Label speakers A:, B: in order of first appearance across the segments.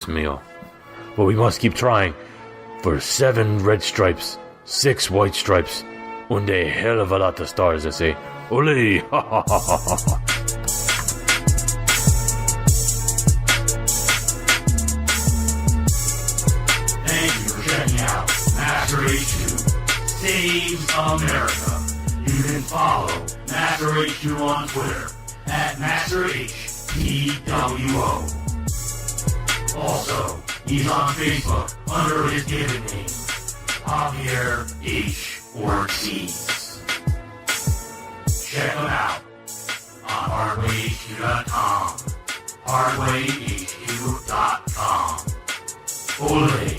A: meal. But we must keep trying. For 7 red stripes, 6 white stripes, and a hell of a lot of stars, I say. Ole! Ha ha ha ha ha.
B: Thank you for checking out Master HQ Saves America. You can follow Master HQ on Twitter at MasterHPWO. Also, he's on Facebook under his given name, Javier H. Ortiz. Check him out on HardwayHQ.com. HardwayHQ.com. Ole.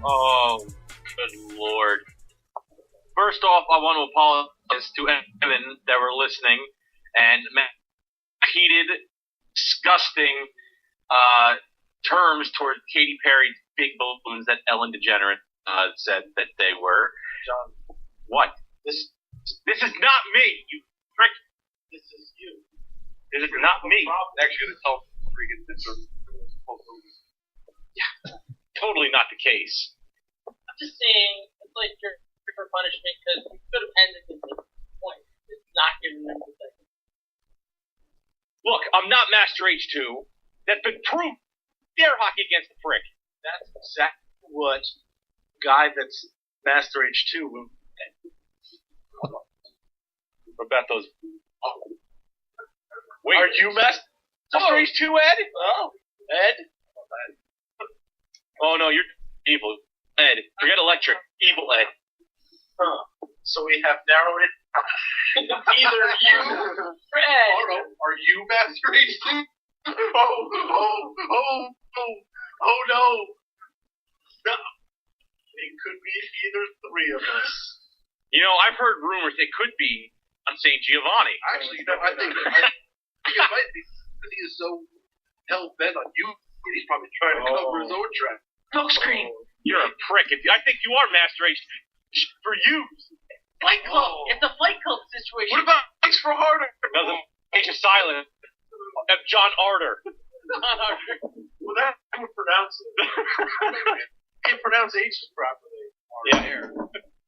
C: Oh, good Lord. First off, I want to apologize to Evan that were listening and heated, disgusting terms toward Katy Perry's big balloons that Ellen DeGeneres said that they were.
D: John,
C: What? This is not me, you prick.
D: this is you.
C: This is not me.
D: Actually, the tell freaking
C: Totally not the case.
E: I'm just saying, it's like you're for punishment because you could have ended at this point. It's not giving them the second.
C: Look, I'm not Master H2. That's been proved. Air hockey against the prick.
D: That's exactly what guy that's Master H2 would.
C: What about those? Wait,
D: Are you Master H2, Ed? Oh, Ed?
C: Oh no, you're evil, Ed. Forget electric, evil Ed.
D: Huh. So we have narrowed it.
E: Either you or Fred.
D: Are you Master H2? Oh no. No. It could be either 3 of us.
C: You know, I've heard rumors it could be on St. Giovanni.
D: Actually, I think it might be because he is so hell bent on you. He's probably trying to cover his own track.
E: Smokescreen.
C: You're a prick. I think you are Master H for you.
E: Fight Club. It's a Fight Club situation.
D: What about Pennies For Harder?
C: Doesn't H is silent. F. Jon Harder.
D: Well, that would pronounce it. Can't pronounce H's properly.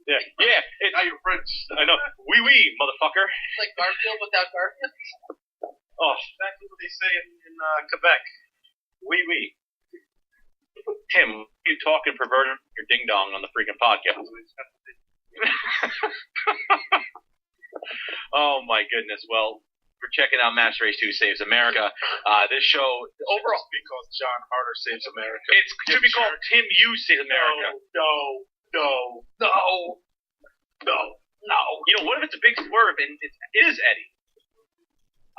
C: Yeah. Yeah.
D: Now you're French.
C: I know. Oui, motherfucker.
E: It's like Garfield without Garfield.
C: Oh,
D: Exactly what they say in Quebec.
C: oui. Tim, you talking perverted your ding dong on the freaking podcast? Oh my goodness. Well, we're checking out Master H2 Saves America. This show overall
D: because Jon Harder saves America.
C: it should be called Tim You Saves America.
D: No.
C: You know, what if it's a big swerve and it is Eddie?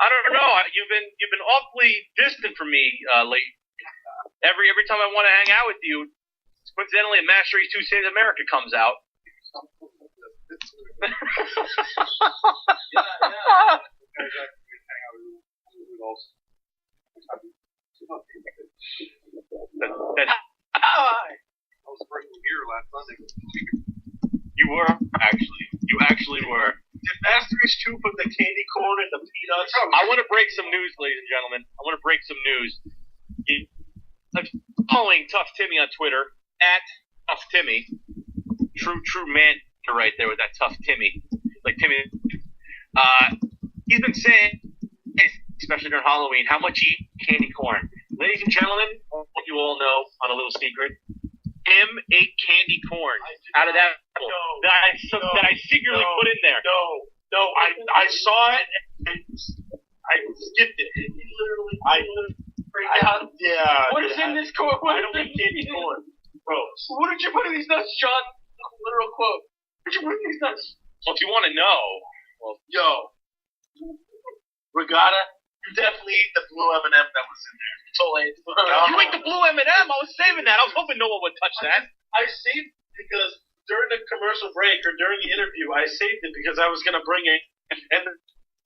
C: I don't know. You've been awfully distant from me lately. Every time I want to hang out with you, coincidentally, Master H2 Saves America comes out.
D: I was breaking here last Sunday.
C: You were actually. You actually were.
D: Did Master H2 put the candy corn in the peanuts?
C: I want to break some news, ladies and gentlemen. I want to break some news. Following Tough Timmy on Twitter at Tough Timmy. True man right there with that Tough Timmy. Like Timmy. He's been saying, especially during Halloween, how much he eats candy corn. Ladies and gentlemen, what you all know on a little secret, Tim ate candy corn out of that apple that I secretly put in there.
D: No, I saw it and I skipped it.
E: What is in this corn?
D: I don't eat candy corn. Gross.
E: What did you put in these nuts, John? Literal quote. What did you put in these nuts?
C: Well, if you want to know,
D: Yo, Reigota, you definitely ate the blue M&M that was in there.
E: Totally.
C: you ate the blue M&M. I was saving that. I was hoping no one would touch that.
D: I saved it because during the commercial break or during the interview, I saved it because I was going to bring it and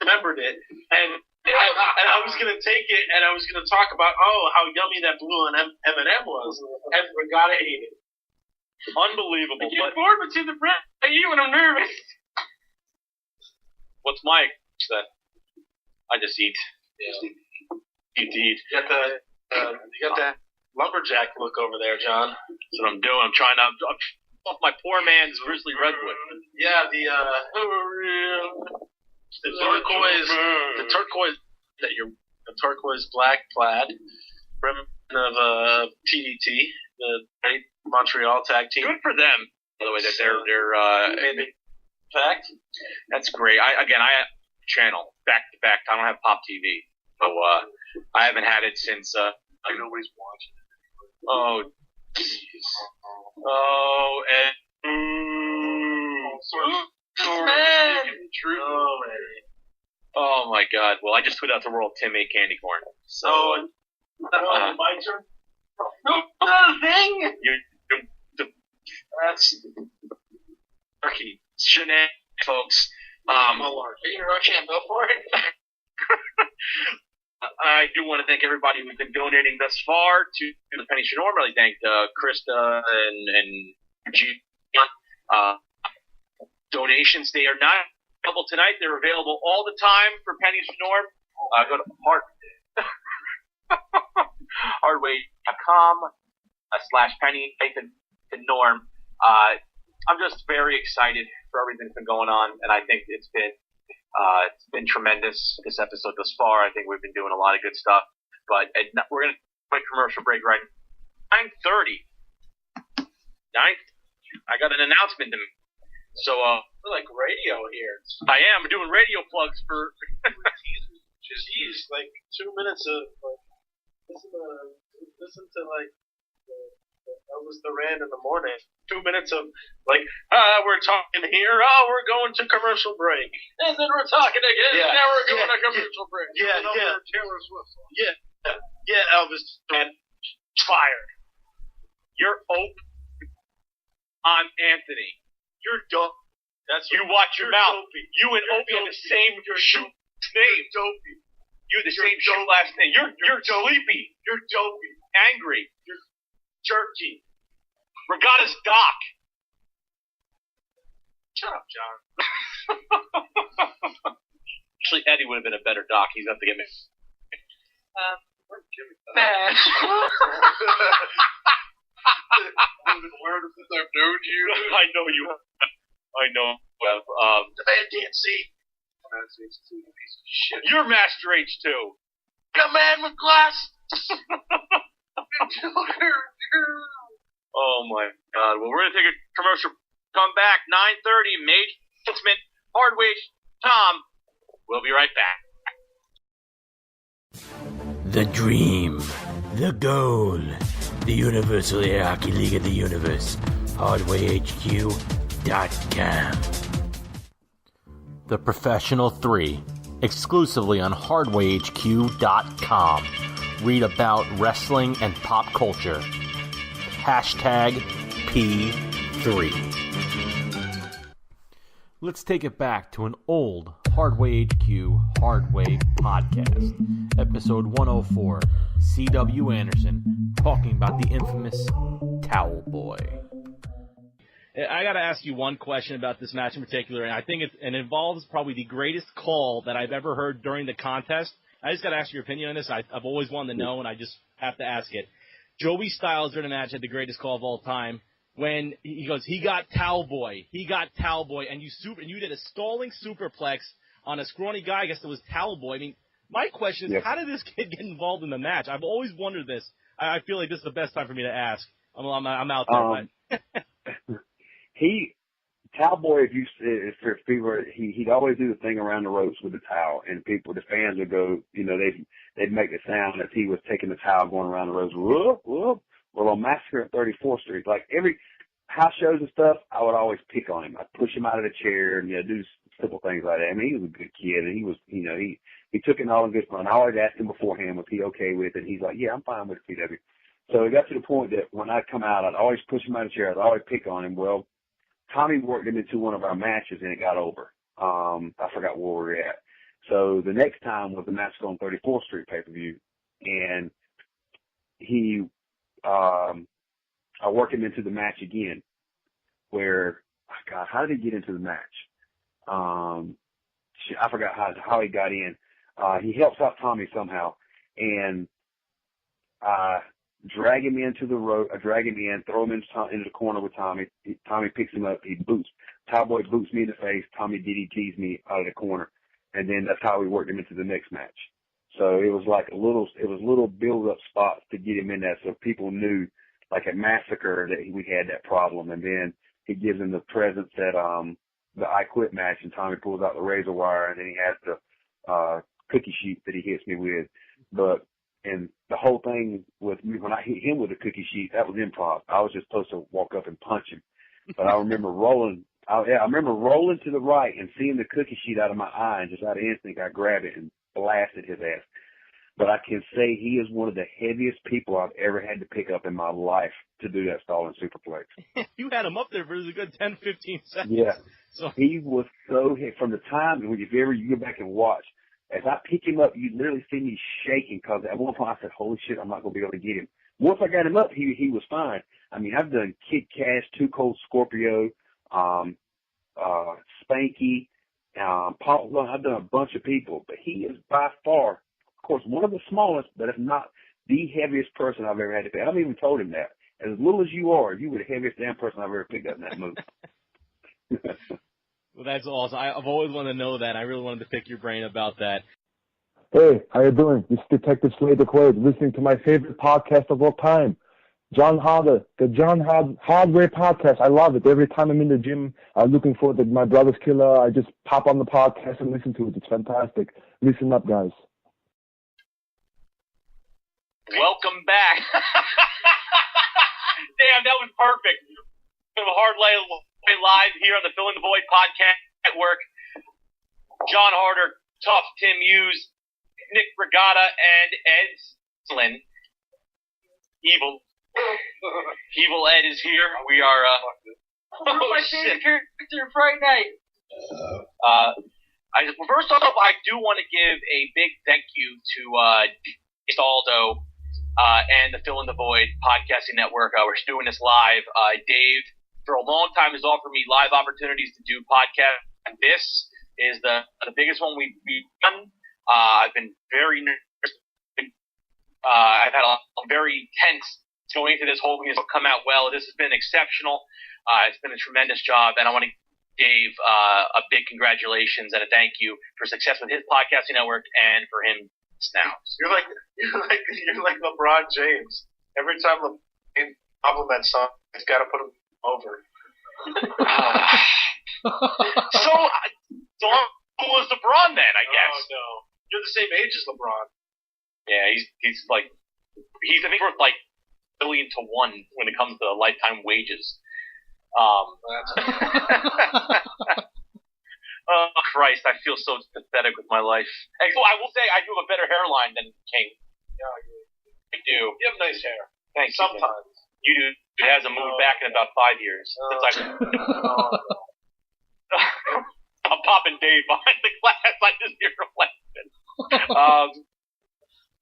D: remembered it. And I
F: and I was gonna take it, and I was gonna talk about how yummy that blue M&M was, and Reigota ate it.
C: Unbelievable.
E: I get bored between the bread I eat when I'm nervous.
C: What's my then? I just eat.
F: Yeah.
C: Eat.
F: You got that lumberjack look over there, John.
C: That's what I'm doing. I'm trying to off my poor man's grizzly redwood.
F: Yeah, the turquoise black plaid, remnant of TDT, the Montreal tag team.
C: Good for them, by the way, that they're
F: fact.
C: That's great. I channel back to back. I don't have Pop TV, so I haven't had it since.
D: Nobody's watching it.
C: Oh, jeez. Oh, and. Oh my God! Well, I just tweeted out the world Timmy candy corn. So.
F: My turn.
E: Thing.
C: That's turkey shenanigans, folks.
E: Can't go for it.
C: I do want to thank everybody who's been donating thus far to the Pennies For Norm. Really thank Krista and G. Donations. They are not available tonight. They're available all the time for Pennies For Norm. Go to HardwayHQ.com /penny-norm. I'm just very excited for everything that's been going on, and I think it's been tremendous this episode thus far. I think we've been doing a lot of good stuff, but we're going to take a commercial break right now. 9:30. I got an announcement to make. So,
F: we're like radio here.
C: I am doing radio plugs for.
F: Jeez, like 2 minutes of listen to like Elvis Duran in the morning. 2 minutes of like we're talking here. We're going to commercial break.
E: And then we're talking again.
F: Yeah.
E: And now we're going to commercial break.
F: Yeah.
D: Taylor Swift.
F: Yeah, Elvis Duran fired.
C: You're open on Anthony. You're dope. You watch your mouth.
F: Dopey.
C: You and Opie have the same shoe name.
F: Dopey.
C: You have the same shoe last name. You're sleepy.
F: You're dopey.
C: Angry.
F: You're jerky.
C: Regotta's Doc.
F: Shut up, John.
C: Actually, Eddie would have been a better Doc. He's have to get me.
E: Man.
D: Where since I've known you.
C: I know you have. I know.
F: The man can't see. Shit.
C: You're Master H too.
F: A man with glasses.
C: Oh my God! Well, we're gonna take a commercial. Come back 9:30. Major announcement. Hardway Tom. We'll be right back.
A: The dream, the goal, the Universal Hierarchy League of the Universe. HardwayHQ.com. The Professional 3, exclusively on HardwayHQ.com. Read about wrestling and pop culture. #P3. Let's take it back to an old Hardway HQ Hardway podcast. Episode 104, C.W. Anderson, talking about the infamous Towel Boy.
G: I got to ask you one question about this match in particular, and I think it involves probably the greatest call that I've ever heard during the contest. I just got to ask your opinion on this. I've always wanted to know, and I just have to ask it. Joey Styles during the match had the greatest call of all time when he goes, he got Towel Boy, and you did a stalling superplex on a scrawny guy. I guess it was Towel Boy. I mean, my question is, How did this kid get involved in the match? I've always wondered this. I feel like this is the best time for me to ask. I'm out there.
H: Towelboy, for people, he'd always do the thing around the ropes with the towel, and the fans would go, they'd make the sound as he was taking the towel going around the ropes. Whoop, whoop. Well, on Massacre at 34th Street, like every house shows and stuff, I would always pick on him. I'd push him out of the chair and do simple things like that. I mean, he was a good kid, and he was, he took it all in good fun. I always asked him beforehand, was he okay with it? And he's like, yeah, I'm fine with it, PW. So it got to the point that when I'd come out, I'd always push him out of the chair. I'd always pick on him. Well, Tommy worked him into one of our matches, and it got over. I forgot where we were at. So the next time was the Massacre on 34th Street pay-per-view, and I worked him into the match again, where, God, how did he get into the match? I forgot how he got in. He helps out Tommy somehow, and drag him into the road, drag him in, throw him into the corner with Tommy. Tommy picks him up, he boots. Cowboy boots me in the face, Tommy DDTs me out of the corner, and then that's how we worked him into the next match. So it was like little build-up spots to get him in that, so people knew, like at Massacre, that we had that problem, and then he gives him the presence at the I Quit match, and Tommy pulls out the razor wire, and then he has the cookie sheet that he hits me with. And the whole thing with me, when I hit him with the cookie sheet, that was improv. I was just supposed to walk up and punch him. But I remember rolling to the right and seeing the cookie sheet out of my eye, and just out of instinct, I grabbed it and blasted his ass. But I can say he is one of the heaviest people I've ever had to pick up in my life to do that stalling superplex.
G: You had him up there for a good 10, 15 seconds.
H: Yeah.
G: So
H: he was so hit from the time when you go back and watch. As I pick him up, you literally see me shaking, because at one point I said, holy shit, I'm not going to be able to get him. Once I got him up, he was fine. I mean, I've done Kid Cash, Too Cold Scorpio, Spanky, Paul Lund. I've done a bunch of people, but he is by far, of course, one of the smallest, but if not the heaviest person I've ever had to pick. I've even told him that. As little as you are, you were the heaviest damn person I've ever picked up in that move.
G: Well, that's awesome. I've always wanted to know that. I really wanted to pick your brain about that.
I: Hey, how you doing? This is Detective Slade Quaid, listening to my favorite podcast of all time, Jon Harder, the Jon Hardway podcast. I love it. Every time I'm in the gym, I'm looking for My Brother's Killer. I just pop on the podcast and listen to it. It's fantastic. Listen up, guys.
C: Welcome back. Damn, that was perfect. Hardway live here on the Fill in the Void Podcast Network. Jon Harder, Tough Tim Hughes, Nick Reigota, and Ed Slin. Evil Ed is here. We are.
E: My favorite character Friday night.
C: First off, I do want to give a big thank you to Aldo and the Fill in the Void Podcasting Network. We're doing this live. Dave, for a long time, has offered me live opportunities to do podcasts, and this is the biggest one we've done. I've been very nervous. I've had a very tense going into this whole thing. It's come out well. This has been exceptional. It's been a tremendous job, and I want to give Dave a big congratulations and a thank you for success with his podcasting network and for him now.
F: You're like LeBron James. Every time LeBron compliments something, he's got to put him over.
C: So who was LeBron then? I guess.
F: Oh, no. You're the same age as LeBron.
C: Yeah, he's I think worth like $1 billion to 1 when it comes to lifetime wages. Oh Christ, I feel so pathetic with my life. And so I will say I do have a better hairline than King.
F: Yeah,
C: I do.
F: you have nice hair.
C: Thanks.
F: Sometimes.
C: You do. It hasn't moved back in about 5 years since I'm popping Dave behind the glass. I just hear reflection.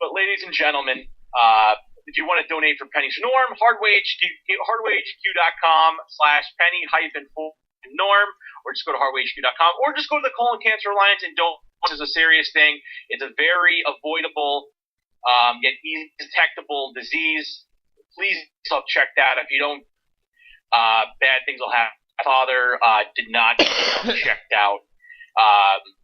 C: But ladies and gentlemen, if you want to donate for Pennies For Norm, HardwayHQ.com/penny-for-norm, or just go to HardwayHQ.com, or just go to the Colon Cancer Alliance and donate. This is a serious thing. It's a very avoidable, yet easy detectable disease. Please check that. If you don't, bad things will happen. My father did not get checked out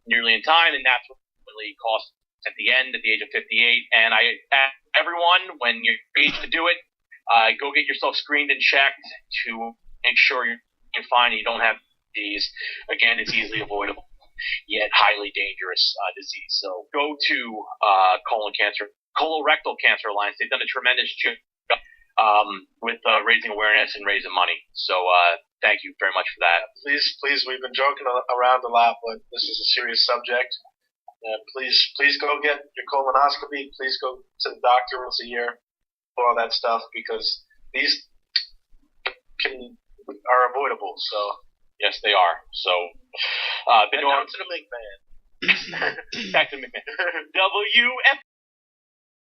C: nearly in time, and that's what really cost at the end, at the age of 58. And I ask everyone, when you're age to do it, go get yourself screened and checked to make sure you're fine and you don't have disease. Again, it's easily avoidable, yet highly dangerous disease. So go to Colorectal Cancer Alliance. They've done a tremendous job with raising awareness and raising money. So thank you very much for that.
F: Please, we've been joking around a lot, but this is a serious subject. And please go get your colonoscopy. Please go to the doctor once a year for all that stuff, because these are avoidable. So
C: yes, they are. So
F: down to the big man.
C: Back to McMahon. WF